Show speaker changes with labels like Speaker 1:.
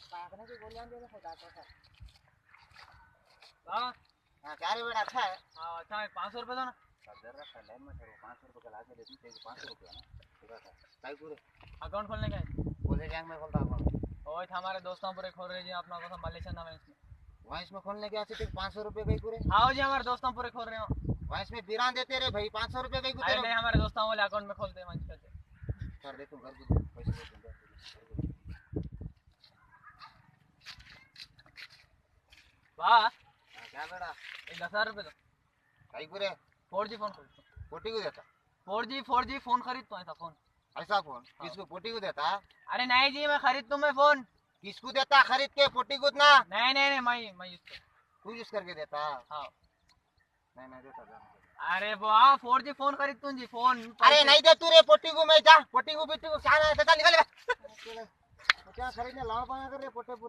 Speaker 1: पागने की गोलियां दे दे खुदा को सर।
Speaker 2: हाँ
Speaker 1: हां क्या रे बेटा अच्छा है।
Speaker 2: हाँ अच्छा है 500 रुपये दो ना।
Speaker 1: सर रखा लाइन में करो 500 रुपए का लाके दे दी तेरे 500 रुपए ना पूरा था काई पूरे
Speaker 2: अकाउंट खोलने का है।
Speaker 1: बोले गैंग में खोलता अकाउंट
Speaker 2: ओए हमारे दोस्तों पूरे खोल रहे जी अपना को मलेशिया नाम है इसमें।
Speaker 1: वहां इसमें खोलने के आसे तेरे 500 रुपए कई पूरे
Speaker 2: हाँ जी हमारे दोस्तों पूरे खोल रहे हो।
Speaker 1: वहां इसमें बिरान देते रे भाई 500 रुपए कई
Speaker 2: अरे
Speaker 1: तेरे
Speaker 2: नहीं हमारे दोस्तों वाले अकाउंट में खोलते हैं मंच पे।
Speaker 1: कर दे तू घर को पैसे दे दूंगा
Speaker 2: वाह
Speaker 1: क्या बेटा
Speaker 2: एक 10,000 रुपये दो।
Speaker 1: कई पूरे
Speaker 2: 4G फोन खरीदता हूँ।
Speaker 1: पोटी को देता
Speaker 2: 4G फोन खरीदता हूँ ऐसा फोन।
Speaker 1: ऐसा फोन किसको पोटी को देता
Speaker 2: अरे नहीं जी मैं खरीदता हूँ मैं फोन।
Speaker 1: किसको देता खरीद के पोटी को ना
Speaker 2: नहीं मैं यूज करता
Speaker 1: तू यूज करके देता
Speaker 2: हूँ। हाँ
Speaker 1: नहीं देता
Speaker 2: अरे वाह 4G फोन खरीदता हूँ जी फोन।
Speaker 1: अरे नहीं दे तू रे पोटी को मैं जा पोटी को बिट्टी को क्या ना निकल क्या खरीदने लाओ पाया कर रे पोटे